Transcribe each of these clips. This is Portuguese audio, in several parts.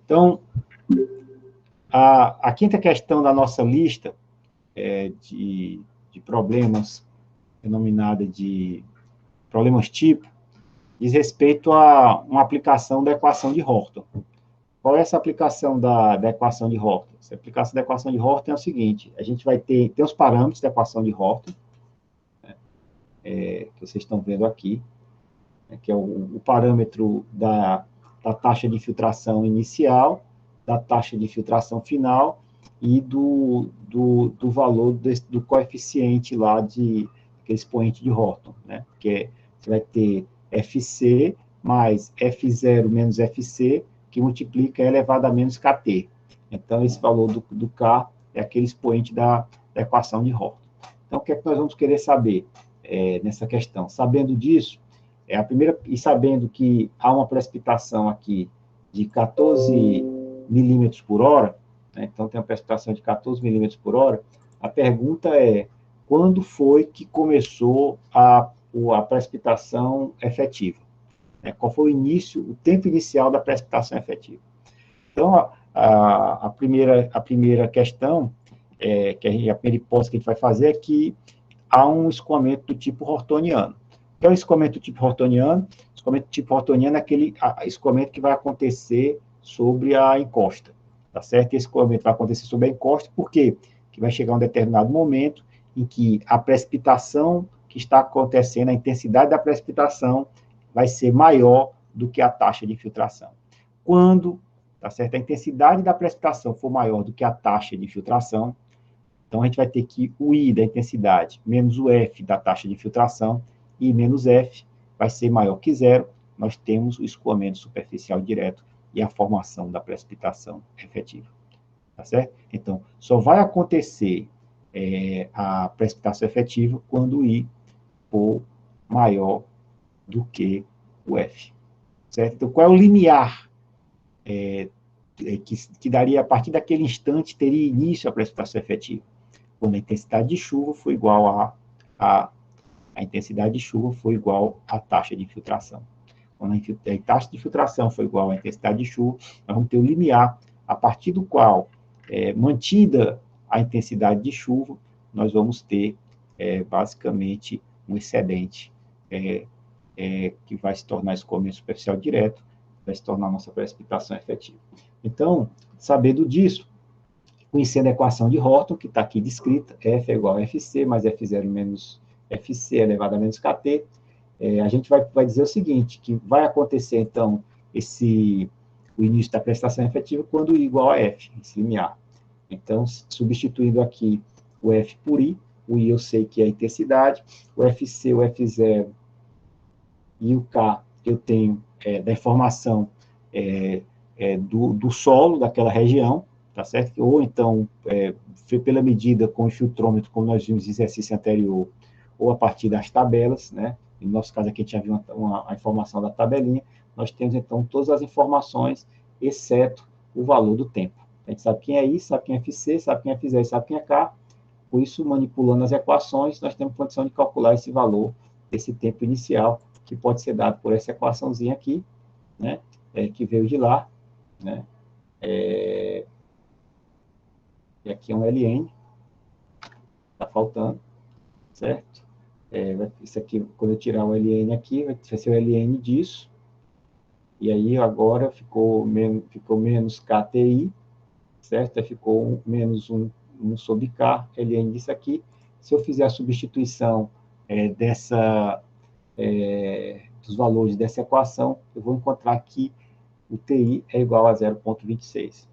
Então, a quinta questão da nossa lista de problemas, denominada de problemas tipo, diz respeito a uma aplicação da equação de Horton. Qual é essa aplicação da equação de Horton? Essa aplicação da equação de Horton é o seguinte: a gente vai ter os parâmetros da equação de Horton, que vocês estão vendo aqui, que é o parâmetro da taxa de filtração inicial, da taxa de filtração final e do valor do coeficiente lá aquele expoente de Horton, né? Que você vai ter FC mais F0 menos FC, que multiplica elevado a menos KT. Então, esse valor do K é aquele expoente da equação de Horton. Então, o que é que nós vamos querer saber nessa questão? Sabendo disso, a primeira, e sabendo que há uma precipitação aqui de 14 milímetros por hora, né? Então tem uma precipitação de 14 milímetros por hora, a pergunta é: quando foi que começou a precipitação efetiva? Qual foi o tempo inicial da precipitação efetiva? Então, a primeira questão, que a primeira hipótese que a gente vai fazer é que há um escoamento do tipo hortoniano. O que é o escoamento do tipo hortoniano? O escoamento do tipo hortoniano é aquele escoamento que vai acontecer sobre a encosta, tá certo? Esse escoamento vai acontecer sobre a encosta, por quê? Porque vai chegar um determinado momento em que a precipitação que está acontecendo, a intensidade da precipitação, vai ser maior do que a taxa de filtração. Quando, tá certo? A intensidade da precipitação for maior do que a taxa de filtração, então a gente vai ter que o I da intensidade menos o F da taxa de filtração, I menos F vai ser maior que zero, nós temos o escoamento superficial direto e a formação da precipitação efetiva. Tá certo? Então, só vai acontecer a precipitação efetiva quando o I for maior do que o F. Certo? Então, qual é o limiar que daria, a partir daquele instante, teria início a precipitação efetiva? Quando a intensidade de chuva for igual a intensidade de chuva for igual à taxa de filtração. Quando a taxa de filtração for igual à intensidade de chuva, nós vamos ter o limiar, a partir do qual, mantida a intensidade de chuva, nós vamos ter, basicamente, um excedente que vai se tornar escoamento superficial direto, vai se tornar a nossa precipitação efetiva. Então, sabendo disso, conhecendo a equação de Horton, que está aqui descrita, F é igual a FC, mais F0 menos FC elevado a menos KT, a gente vai dizer o seguinte, que vai acontecer, então, o início da precipitação efetiva quando I igual a F, esse limiar. Então, substituindo aqui o F por I, o I eu sei que é a intensidade, o FC, o F0 e o K eu tenho da informação do solo daquela região, tá certo? Ou então, pela medida com o filtrômetro, como nós vimos no exercício anterior, ou a partir das tabelas, né? No nosso caso aqui, a gente já viu a informação da tabelinha, nós temos, então, todas as informações, exceto o valor do tempo. A gente sabe quem é I, sabe quem é FC, sabe quem é F0, sabe quem é K, por isso, manipulando as equações, nós temos condição de calcular esse valor, esse tempo inicial, que pode ser dado por essa equaçãozinha aqui, né? Que veio de lá, né? E aqui é um ln, está faltando, certo? Isso aqui, quando eu tirar o ln aqui, vai ser o ln disso, e aí agora ficou menos KTI, certo? Ficou menos 1 sobre K, ln disso aqui. Se eu fizer a substituição dos valores dessa equação, eu vou encontrar que o TI é igual a 0,26.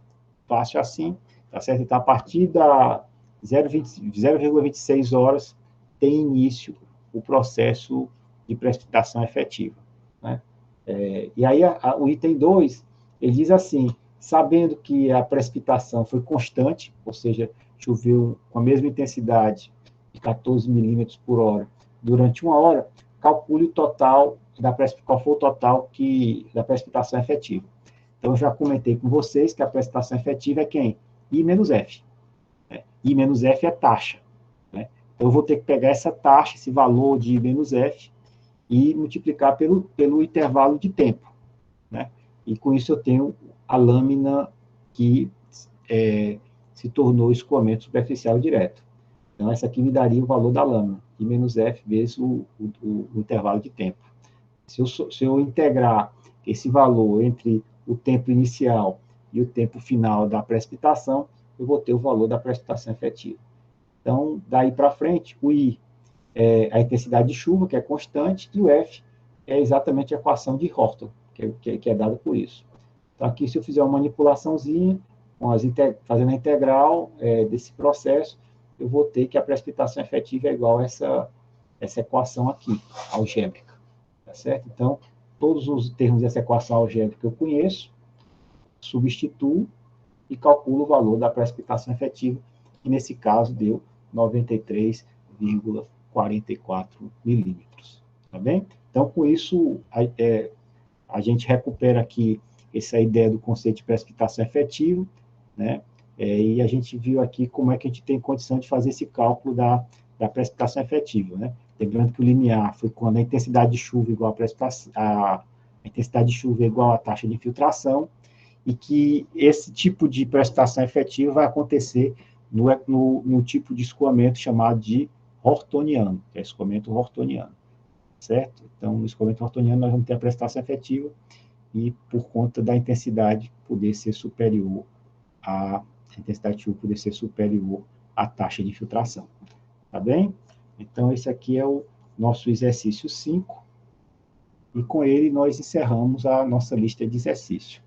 Fácil assim, tá certo? Então, a partir da 0,26 horas, tem início o processo de precipitação efetiva, né? E aí, o item 2, ele diz assim: sabendo que a precipitação foi constante, ou seja, choveu com a mesma intensidade de 14 milímetros por hora durante 1 hora, calcule o total, qual foi o total da precipitação efetiva. Então, eu já comentei com vocês que a precipitação efetiva é quem? I menos F. I menos F é taxa, né? Então, eu vou ter que pegar essa taxa, esse valor de I menos F, e multiplicar pelo intervalo de tempo, né? E com isso eu tenho a lâmina que se tornou escoamento superficial direto. Então, essa aqui me daria o valor da lâmina, I menos F vezes o intervalo de tempo. Se eu integrar esse valor entre o tempo inicial e o tempo final da precipitação, eu vou ter o valor da precipitação efetiva. Então, daí para frente, o I é a intensidade de chuva, que é constante, e o F é exatamente a equação de Horton, que é dada por isso. Então, aqui, se eu fizer uma manipulaçãozinha, fazendo a integral desse processo, eu vou ter que a precipitação efetiva é igual a essa equação aqui, algébrica. Tá certo? Então, todos os termos dessa equação algébrica eu conheço, substituo e calculo o valor da precipitação efetiva, que nesse caso deu 93,44 milímetros. Tá bem? Então, com isso, a gente recupera aqui essa ideia do conceito de precipitação efetiva, né? E a gente viu aqui como é que a gente tem condição de fazer esse cálculo da precipitação efetiva, né? Lembrando que o limiar foi quando a intensidade de chuva igual a intensidade de chuva é igual à taxa de infiltração, e que esse tipo de precipitação efetiva vai acontecer no tipo de escoamento chamado de hortoniano, que é escoamento hortoniano, certo? Então, no escoamento hortoniano, nós vamos ter a precipitação efetiva e, por conta da intensidade poder ser superior a intensidade de chuva poder ser superior à taxa de infiltração. Tá bem? Então, esse aqui é o nosso exercício 5, e com ele nós encerramos a nossa lista de exercícios.